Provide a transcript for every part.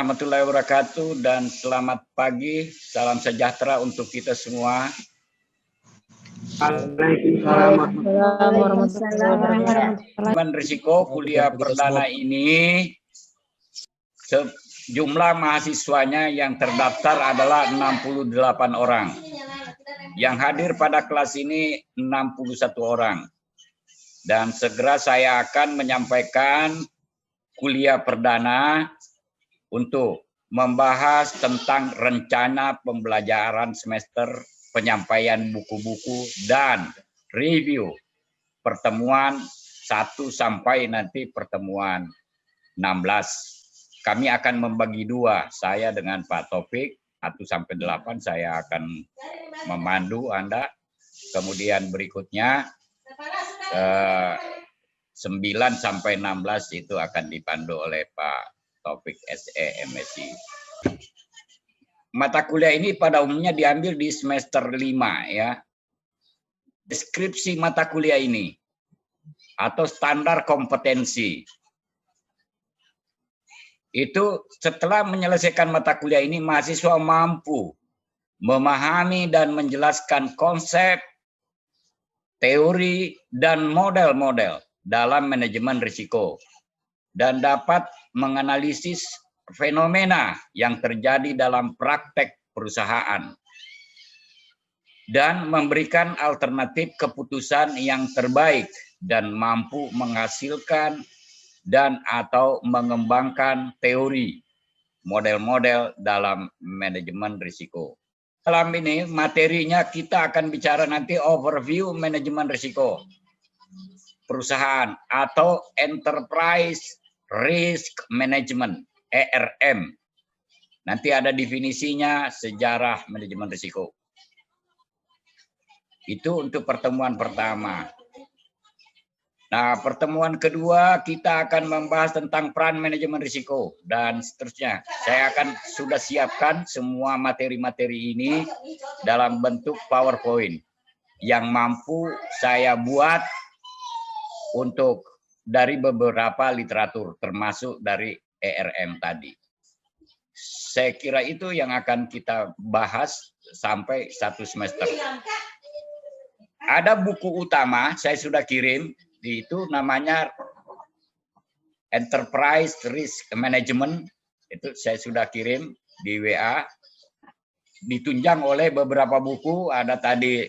warahmatullahi wabarakatuh dan selamat pagi, salam sejahtera untuk kita semua. Waalaikumsalam warahmatullahi wabarakatuh. Manajemen risiko kuliah perdana ini jumlah mahasiswanya yang terdaftar adalah 68 orang. Yang hadir pada kelas ini 61 orang. Dan segera saya akan menyampaikan kuliah perdana untuk membahas tentang rencana pembelajaran semester, penyampaian buku-buku, dan review pertemuan 1 sampai nanti pertemuan 16. Kami akan membagi dua, saya dengan Pak Taufik, 1 sampai 8 saya akan memandu Anda. Kemudian berikutnya 9 sampai 16 itu akan dipandu oleh Pak Taufik SE MSI. Mata kuliah ini pada umumnya diambil di semester 5 ya. Deskripsi mata kuliah ini atau standar kompetensi. Itu setelah menyelesaikan mata kuliah ini mahasiswa mampu memahami dan menjelaskan konsep, teori, dan model-model dalam manajemen risiko dan dapat menganalisis fenomena yang terjadi dalam praktek perusahaan dan memberikan alternatif keputusan yang terbaik dan mampu menghasilkan dan atau mengembangkan teori model-model dalam manajemen risiko. Dalam ini materinya kita akan bicara nanti overview manajemen risiko perusahaan atau enterprise risk management ERM. Nanti ada definisinya, sejarah manajemen risiko. Itu untuk pertemuan pertama. Nah, pertemuan kedua kita akan membahas tentang peran manajemen risiko dan seterusnya. Saya akan sudah siapkan semua materi-materi ini dalam bentuk PowerPoint yang mampu saya buat untuk dari beberapa literatur termasuk dari ERM tadi. Saya kira itu yang akan kita bahas sampai 1 semester. Ada buku utama saya sudah kirim. Itu namanya Enterprise Risk Management, itu saya sudah kirim di WA, ditunjang oleh beberapa buku, ada tadi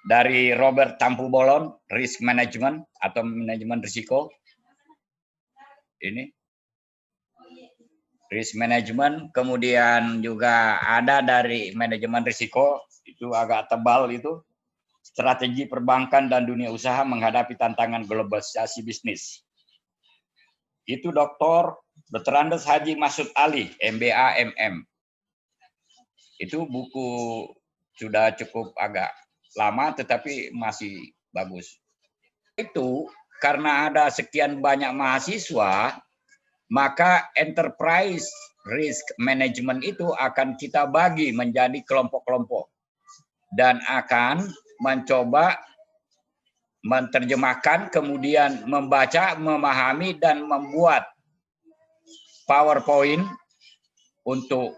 dari Robert Tampu-Bolon, Risk Management atau Manajemen Risiko, ini Risk Management, kemudian juga ada dari Manajemen Risiko, itu agak tebal itu, Strategi Perbankan dan Dunia Usaha Menghadapi Tantangan Globalisasi Bisnis. Itu Dr. Andes Haji Masud Ali, MBA MM. Itu buku sudah cukup agak lama tetapi masih bagus. Itu karena ada sekian banyak mahasiswa, maka enterprise risk management itu akan kita bagi menjadi kelompok-kelompok dan akan mencoba menerjemahkan, kemudian membaca, memahami, dan membuat PowerPoint untuk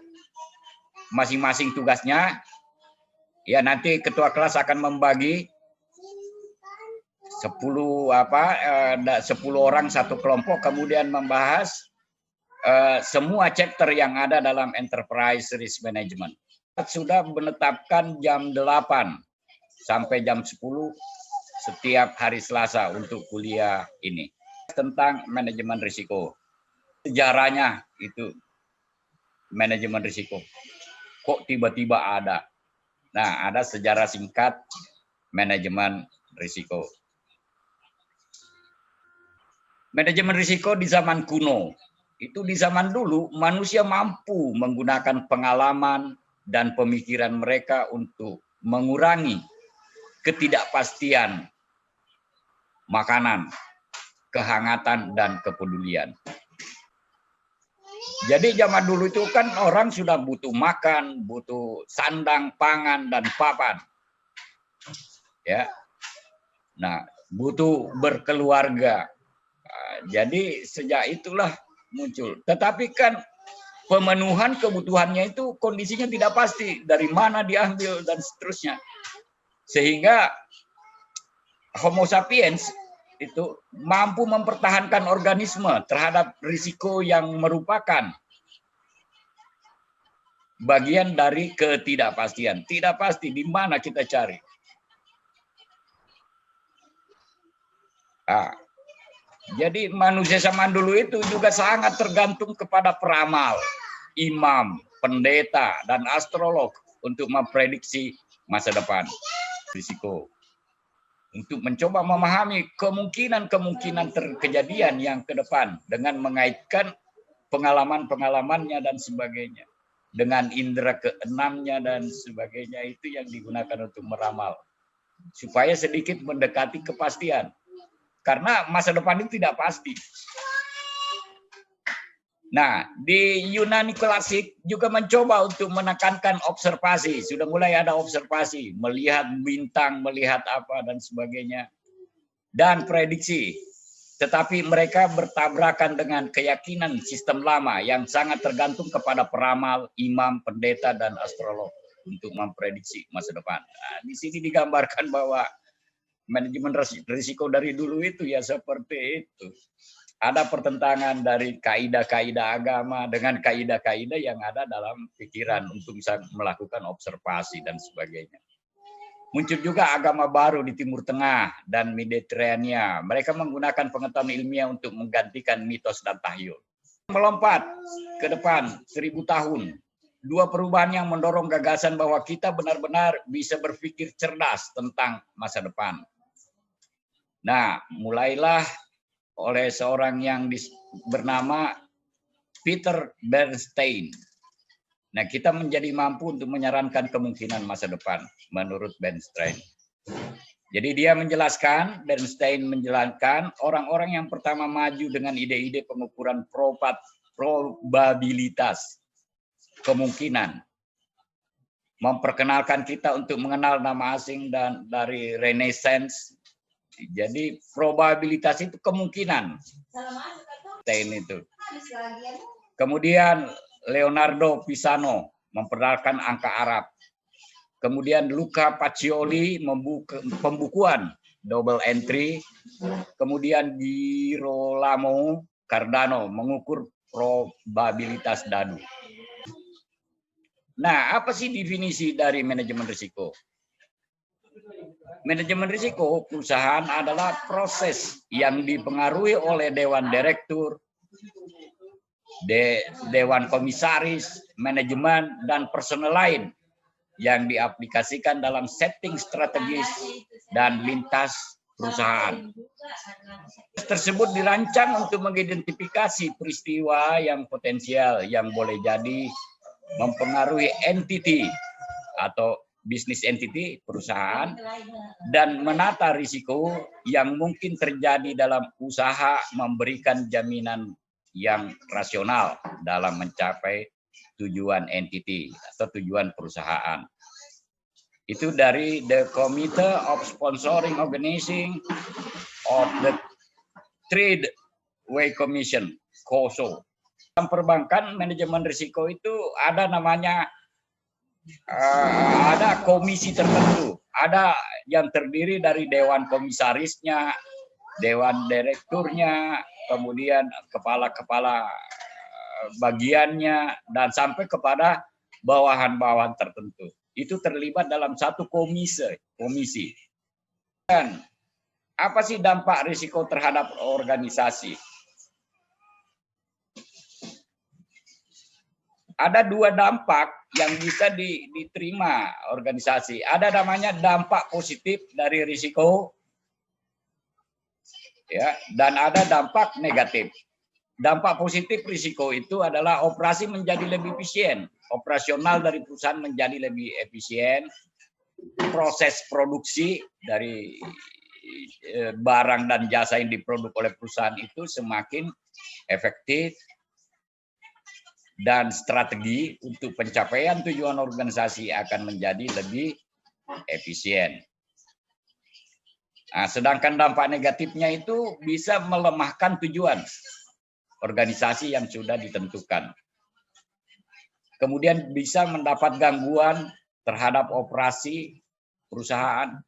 masing-masing tugasnya. Ya, nanti ketua kelas akan membagi 10 orang satu kelompok, kemudian membahas semua chapter yang ada dalam Enterprise Risk Management. Sudah menetapkan jam 8 sampai jam 10 setiap hari Selasa untuk kuliah ini. Tentang manajemen risiko. Sejarahnya itu manajemen risiko. Kok tiba-tiba ada? Nah, ada sejarah singkat manajemen risiko. Manajemen risiko di zaman kuno. Itu di zaman dulu manusia mampu menggunakan pengalaman dan pemikiran mereka untuk mengurangi ketidakpastian makanan, kehangatan, dan kepedulian. Jadi zaman dulu itu kan orang sudah butuh makan, butuh sandang, pangan, dan papan. Ya. Nah, butuh berkeluarga. Jadi sejak itulah muncul. Tetapi kan pemenuhan kebutuhannya itu kondisinya tidak pasti, dari mana diambil dan seterusnya. Sehingga Homo sapiens itu mampu mempertahankan organisme terhadap risiko yang merupakan bagian dari ketidakpastian. Tidak pasti di mana kita cari. Nah, jadi manusia zaman dulu itu juga sangat tergantung kepada peramal, imam, pendeta, dan astrolog untuk memprediksi masa depan, risiko. Untuk mencoba memahami kemungkinan-kemungkinan kejadian yang ke depan dengan mengaitkan pengalaman-pengalamannya dan sebagainya. Dengan indera keenamnya dan sebagainya, itu yang digunakan untuk meramal. Supaya sedikit mendekati kepastian. Karena masa depan itu tidak pasti. Nah, di Yunani klasik juga mencoba untuk menekankan observasi. Sudah mulai ada observasi, melihat bintang, melihat apa dan sebagainya. Dan prediksi. Tetapi mereka bertabrakan dengan keyakinan sistem lama yang sangat tergantung kepada peramal, imam, pendeta, dan astrolog untuk memprediksi masa depan. Nah, di sini digambarkan bahwa manajemen risiko dari dulu itu ya seperti itu. Ada pertentangan dari kaidah-kaidah agama dengan kaidah-kaidah yang ada dalam pikiran untuk bisa melakukan observasi dan sebagainya. Muncul juga agama baru di Timur Tengah dan Mediterania. Mereka menggunakan pengetahuan ilmiah untuk menggantikan mitos dan tahyul. Melompat ke depan 1000 tahun. Dua perubahan yang mendorong gagasan bahwa kita benar-benar bisa berpikir cerdas tentang masa depan. Nah, mulailah oleh seorang yang bernama Peter Bernstein. Nah, kita menjadi mampu untuk menyarankan kemungkinan masa depan menurut Bernstein. Jadi Bernstein menjelaskan orang-orang yang pertama maju dengan ide-ide pengukuran probabilitas kemungkinan. Memperkenalkan kita untuk mengenal nama asing dan dari Renaissance. Jadi probabilitas itu kemungkinan. Itu. Kemudian Leonardo Pisano memperkenalkan angka Arab. Kemudian Luca Pacioli pembukuan double entry. Kemudian Girolamo Cardano mengukur probabilitas dadu. Nah, apa sih definisi dari manajemen risiko? Manajemen risiko perusahaan adalah proses yang dipengaruhi oleh dewan direktur, dewan komisaris, manajemen, dan personel lain yang diaplikasikan dalam setting strategis dan lintas perusahaan. Tersebut dirancang untuk mengidentifikasi peristiwa yang potensial yang boleh jadi mempengaruhi entity atau bisnis entity perusahaan dan menata risiko yang mungkin terjadi dalam usaha, memberikan jaminan yang rasional dalam mencapai tujuan entity atau tujuan perusahaan. Itu dari the Committee of Sponsoring Organizing of the Trade Way Commission, COSO. Dalam perbankan manajemen risiko itu ada namanya ada komisi tertentu, ada yang terdiri dari dewan komisarisnya, dewan direkturnya, kemudian kepala-kepala bagiannya, dan sampai kepada bawahan-bawahan tertentu. Itu terlibat dalam satu komisi. Dan apa sih dampak risiko terhadap organisasi? Ada dua dampak yang bisa diterima organisasi. Ada namanya dampak positif dari risiko, ya, dan ada dampak negatif. Dampak positif risiko itu adalah operasi menjadi lebih efisien, operasional dari perusahaan menjadi lebih efisien, proses produksi dari barang dan jasa yang diproduk oleh perusahaan itu semakin efektif, dan strategi untuk pencapaian tujuan organisasi akan menjadi lebih efisien. Nah, sedangkan dampak negatifnya itu bisa melemahkan tujuan. organisasi yang sudah ditentukan. Kemudian bisa mendapat gangguan terhadap operasi perusahaan,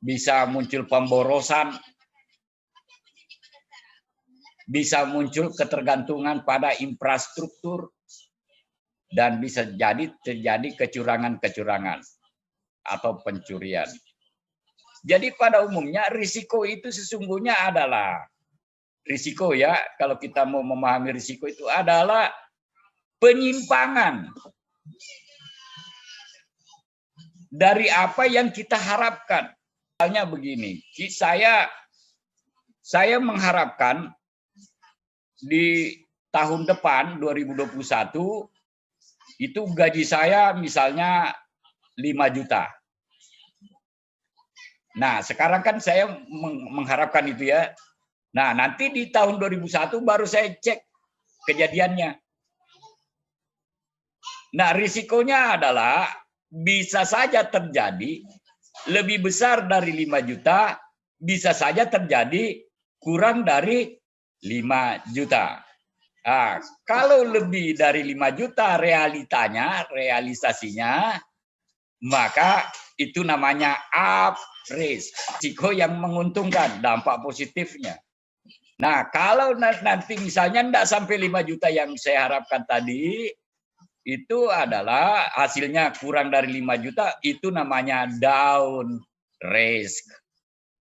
bisa muncul pemborosan, bisa muncul ketergantungan pada infrastruktur, dan bisa terjadi kecurangan-kecurangan atau pencurian. Jadi pada umumnya risiko itu sesungguhnya adalah risiko ya, kalau kita mau memahami risiko itu adalah penyimpangan dari apa yang kita harapkan. Misalnya begini, saya mengharapkan di tahun depan 2021 itu gaji saya misalnya 5 juta. Nah, sekarang kan saya mengharapkan itu ya. Nah, nanti di tahun 2001 baru saya cek kejadiannya. Nah, risikonya adalah bisa saja terjadi lebih besar dari 5 juta, bisa saja terjadi kurang dari 5 juta. Nah, kalau lebih dari 5 juta realisasinya, maka itu namanya up risk, risiko yang menguntungkan, dampak positifnya. Nah, kalau nanti misalnya tidak sampai 5 juta yang saya harapkan tadi, itu adalah hasilnya kurang dari 5 juta, itu namanya down risk.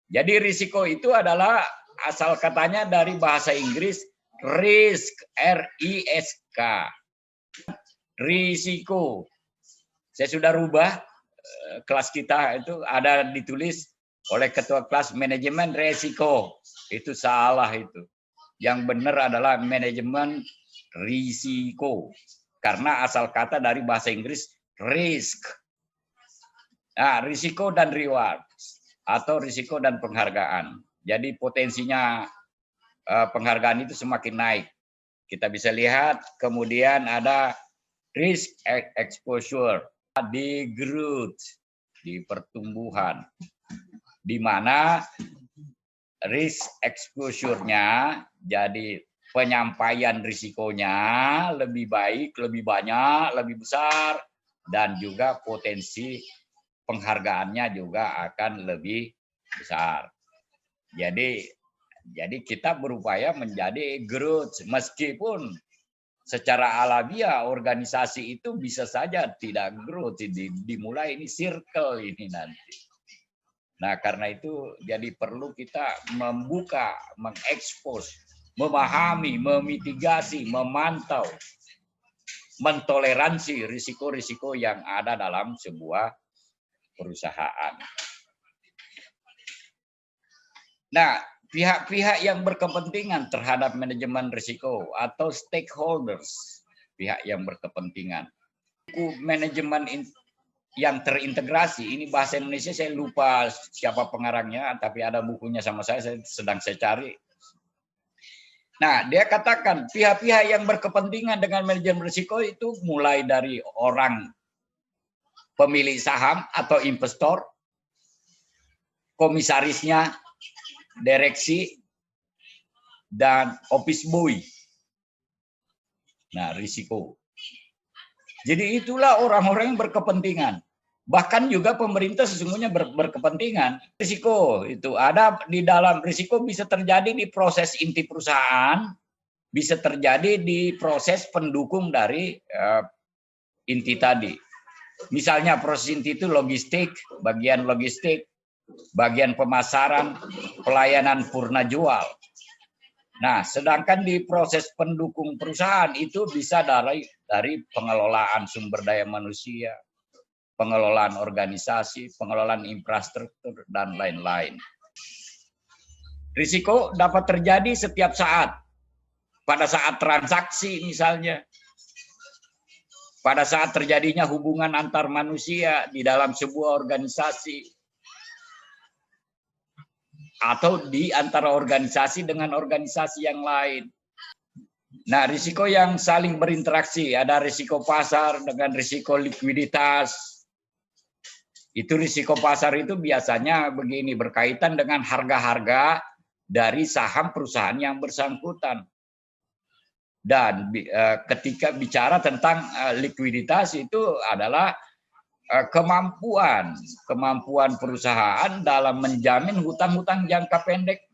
Jadi risiko itu adalah asal katanya dari bahasa Inggris risk, R-I-S-K. Risiko. Saya sudah rubah kelas kita itu ada ditulis oleh ketua kelas manajemen risiko. Itu salah itu. Yang benar adalah manajemen risiko. Karena asal kata dari bahasa Inggris risk. Nah, risiko dan reward atau risiko dan penghargaan. Jadi potensinya penghargaan itu semakin naik. Kita bisa lihat kemudian ada risk exposure di growth, di pertumbuhan, di mana risk exposure-nya jadi penyampaian risikonya lebih baik, lebih banyak, lebih besar, dan juga potensi penghargaannya juga akan lebih besar. Jadi kita berupaya menjadi growth, meskipun secara alamiah organisasi itu bisa saja tidak growth, dimulai ini circle ini nanti. Nah, karena itu jadi perlu kita membuka, mengekspos, memahami, memitigasi, memantau, mentoleransi risiko-risiko yang ada dalam sebuah perusahaan. Nah, pihak-pihak yang berkepentingan terhadap manajemen risiko atau stakeholders, pihak yang berkepentingan. Buku manajemen yang terintegrasi, ini bahasa Indonesia saya lupa siapa pengarangnya, tapi ada bukunya sama saya sedang saya cari. Nah, dia katakan pihak-pihak yang berkepentingan dengan manajemen risiko itu mulai dari orang pemilik saham atau investor, komisarisnya, direksi, dan office boy. Nah, risiko. Jadi itulah orang-orang yang berkepentingan. Bahkan juga pemerintah sesungguhnya berkepentingan. Risiko itu ada di dalam, risiko bisa terjadi di proses inti perusahaan, bisa terjadi di proses pendukung dari inti tadi. Misalnya proses inti itu logistik, bagian pemasaran, pelayanan purna jual. Nah, sedangkan di proses pendukung perusahaan itu bisa dari pengelolaan sumber daya manusia, pengelolaan organisasi, pengelolaan infrastruktur, dan lain-lain. Risiko dapat terjadi setiap saat. Pada saat transaksi misalnya, pada saat terjadinya hubungan antar manusia di dalam sebuah organisasi, atau di antara organisasi dengan organisasi yang lain. Nah, risiko yang saling berinteraksi, ada risiko pasar dengan risiko likuiditas. Itu risiko pasar itu biasanya begini, berkaitan dengan harga-harga dari saham perusahaan yang bersangkutan. Dan ketika bicara tentang likuiditas itu adalah kemampuan perusahaan dalam menjamin hutang-hutang jangka pendek.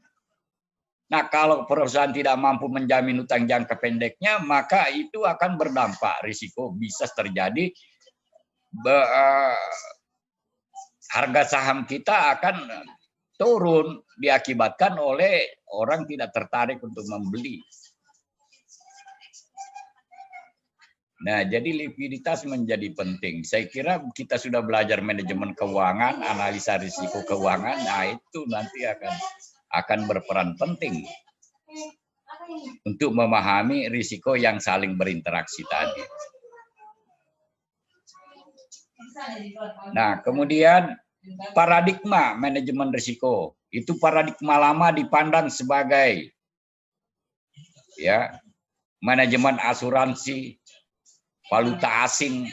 Nah, kalau perusahaan tidak mampu menjamin hutang jangka pendeknya, maka itu akan berdampak risiko bisa terjadi harga saham kita akan turun diakibatkan oleh orang tidak tertarik untuk membeli. Nah, jadi likuiditas menjadi penting. Saya kira kita sudah belajar manajemen keuangan, analisa risiko keuangan, nah itu nanti akan berperan penting untuk memahami risiko yang saling berinteraksi tadi. Nah, kemudian paradigma manajemen risiko. Itu paradigma lama dipandang sebagai ya, manajemen asuransi, valuta asing,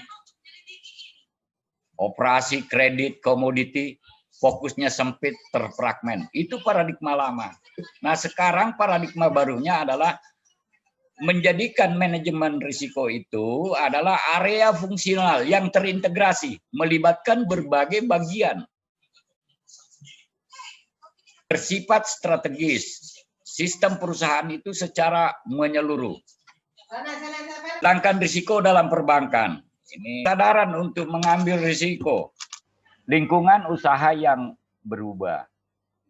operasi kredit, komoditi, fokusnya sempit, terfragmen. Itu paradigma lama. Nah, sekarang paradigma barunya adalah menjadikan manajemen risiko itu adalah area fungsional yang terintegrasi, melibatkan berbagai bagian. Bersifat strategis, sistem perusahaan itu secara menyeluruh. Langkah risiko dalam perbankan. Ini kesadaran untuk mengambil risiko. Lingkungan usaha yang berubah.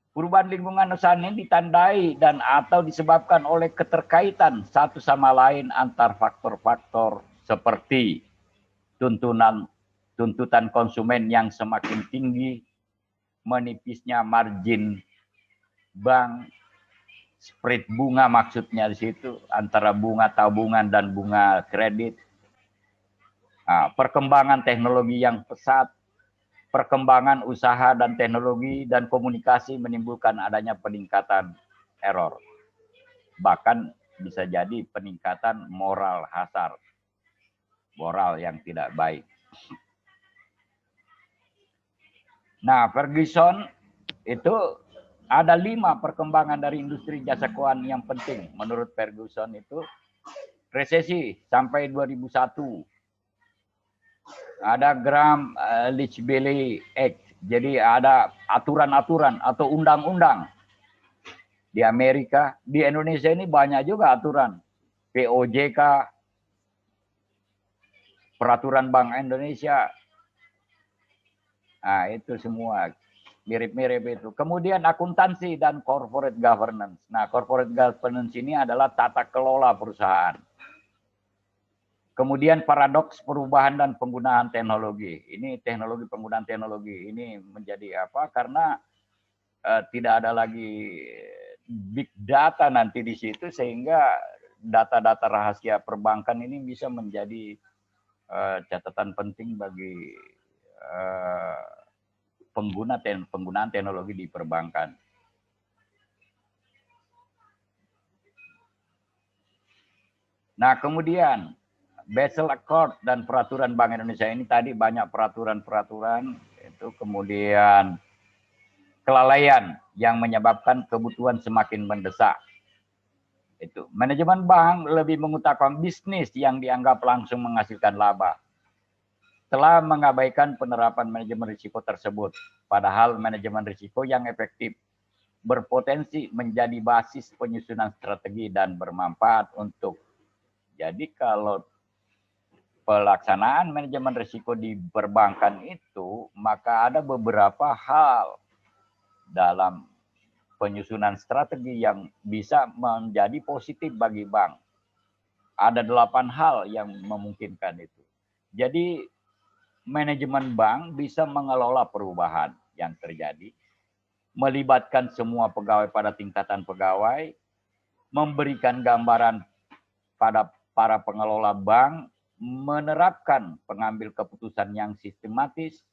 Perubahan lingkungan usaha ini ditandai dan atau disebabkan oleh keterkaitan satu sama lain antar faktor-faktor seperti tuntutan konsumen yang semakin tinggi, menipisnya margin bank, spread bunga maksudnya di situ antara bunga tabungan dan bunga kredit, perkembangan teknologi yang pesat, perkembangan usaha dan teknologi dan komunikasi menimbulkan adanya peningkatan error. Bahkan bisa jadi peningkatan moral hazard, moral yang tidak baik. Nah, Ferguson itu ada 5 perkembangan dari industri jasa keuangan yang penting. Menurut Ferguson itu resesi sampai 2001. Ada Graham-Leach-Bliley Act. Jadi ada aturan-aturan atau undang-undang di Amerika. Di Indonesia ini banyak juga aturan. POJK, Peraturan Bank Indonesia. Nah, itu semua mirip-mirip itu. Kemudian akuntansi dan corporate governance. Nah, corporate governance ini adalah tata kelola perusahaan. Kemudian paradoks perubahan dan penggunaan teknologi. Ini penggunaan teknologi ini menjadi apa? Karena tidak ada lagi big data nanti di situ sehingga data-data rahasia perbankan ini bisa menjadi catatan penting bagi penggunaan teknologi di perbankan. Nah, kemudian Basel Accord dan peraturan Bank Indonesia ini tadi banyak peraturan-peraturan itu, kemudian kelalaian yang menyebabkan kebutuhan semakin mendesak. Itu manajemen bank lebih mengutamakan bisnis yang dianggap langsung menghasilkan laba, telah mengabaikan penerapan manajemen risiko tersebut. Padahal manajemen risiko yang efektif berpotensi menjadi basis penyusunan strategi dan bermanfaat untuk. Jadi kalau pelaksanaan manajemen risiko di perbankan itu, maka ada beberapa hal dalam penyusunan strategi yang bisa menjadi positif bagi bank. Ada 8 hal yang memungkinkan itu. Jadi manajemen bank bisa mengelola perubahan yang terjadi, melibatkan semua pegawai pada tingkatan pegawai, memberikan gambaran pada para pengelola bank, menerapkan pengambil keputusan yang sistematis,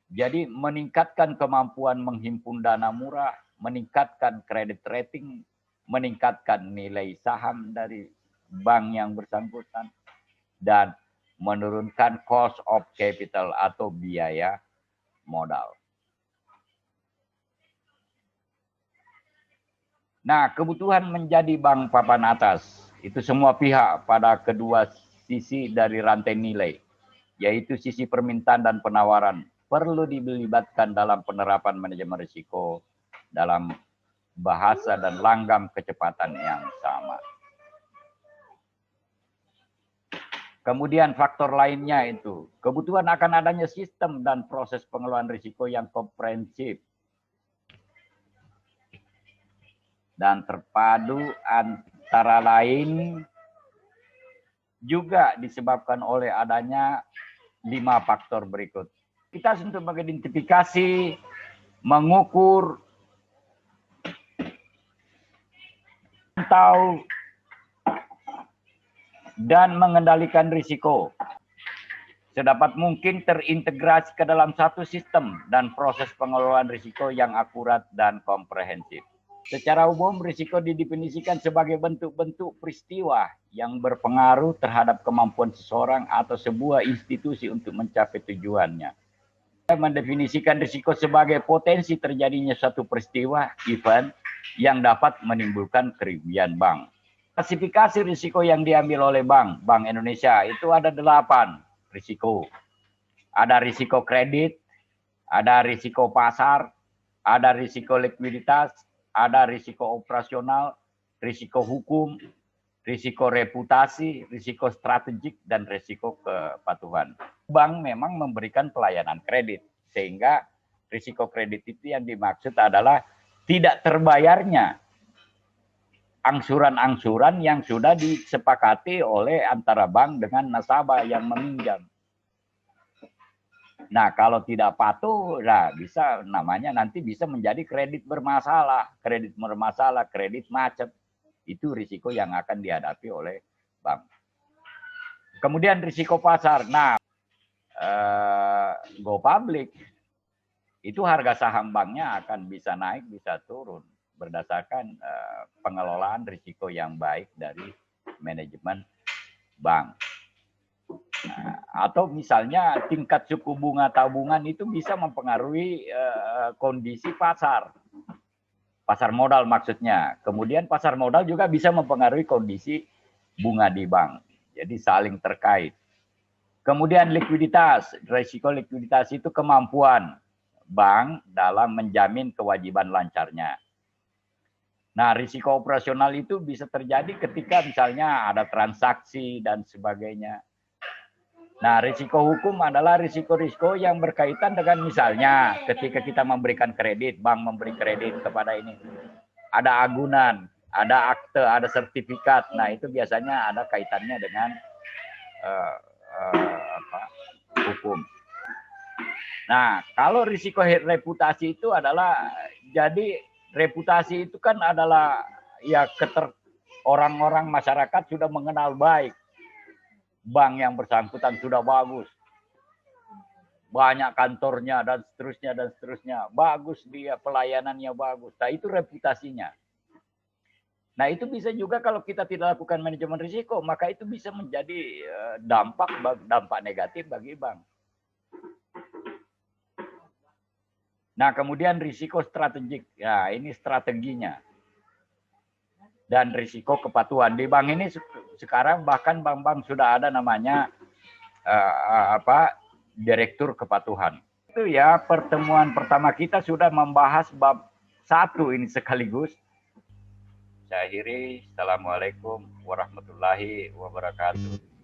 jadi meningkatkan kemampuan menghimpun dana murah, meningkatkan kredit rating, meningkatkan nilai saham dari bank yang bersangkutan, dan menurunkan cost of capital atau biaya modal. Nah, kebutuhan menjadi bank papan atas. itu semua pihak pada kedua sisi dari rantai nilai, yaitu sisi permintaan dan penawaran, perlu dilibatkan dalam penerapan manajemen risiko dalam bahasa dan langgam kecepatan yang sama. Kemudian faktor lainnya itu kebutuhan akan adanya sistem dan proses pengelolaan risiko yang komprehensif dan terpadu, antara lain juga disebabkan oleh adanya 5 faktor berikut. Kita untuk mengidentifikasi, mengukur, memantau, dan mengendalikan risiko sedapat mungkin terintegrasi ke dalam satu sistem dan proses pengelolaan risiko yang akurat dan komprehensif. Secara umum, risiko didefinisikan sebagai bentuk-bentuk peristiwa yang berpengaruh terhadap kemampuan seseorang atau sebuah institusi untuk mencapai tujuannya. Saya mendefinisikan risiko sebagai potensi terjadinya suatu peristiwa, event, yang dapat menimbulkan kerugian bank. Klasifikasi risiko yang diambil oleh Bank Indonesia itu ada 8 risiko. Ada risiko kredit, ada risiko pasar, ada risiko likuiditas, ada risiko operasional, risiko hukum, risiko reputasi, risiko strategik, dan risiko kepatuhan. Bank memang memberikan pelayanan kredit, sehingga risiko kredit itu yang dimaksud adalah tidak terbayarnya angsuran-angsuran yang sudah disepakati oleh antara bank dengan nasabah yang meminjam. Nah, kalau tidak patuh, nah bisa namanya nanti bisa menjadi kredit bermasalah, kredit macet. Itu risiko yang akan dihadapi oleh bank. Kemudian risiko pasar. Nah, go public itu harga saham banknya akan bisa naik, bisa turun berdasarkan pengelolaan risiko yang baik dari manajemen bank. Nah, atau misalnya tingkat suku bunga tabungan itu bisa mempengaruhi kondisi pasar modal maksudnya. Kemudian pasar modal juga bisa mempengaruhi kondisi bunga di bank. Jadi saling terkait. Kemudian likuiditas, risiko likuiditas itu kemampuan bank dalam menjamin kewajiban lancarnya. Nah, risiko operasional itu bisa terjadi ketika misalnya ada transaksi dan sebagainya. Nah, risiko hukum adalah risiko-risiko yang berkaitan dengan misalnya ketika kita memberikan kredit, bank memberi kredit kepada ini. Ada agunan, ada akte, ada sertifikat. Nah, itu biasanya ada kaitannya dengan hukum. Nah, kalau risiko reputasi itu adalah, jadi reputasi itu kan adalah ya orang-orang masyarakat sudah mengenal baik bank yang bersangkutan, sudah bagus, banyak kantornya dan seterusnya, bagus dia, pelayanannya bagus. Nah, itu reputasinya. Nah, itu bisa juga kalau kita tidak lakukan manajemen risiko, maka itu bisa menjadi dampak negatif bagi bank. Nah, kemudian risiko strategik. Ya, ini strateginya. Dan risiko kepatuhan. Di bank ini sekarang bahkan bank-bank sudah ada namanya direktur kepatuhan. Itu ya, pertemuan pertama kita sudah membahas bab 1 ini sekaligus. Saya akhiri. Assalamualaikum warahmatullahi wabarakatuh.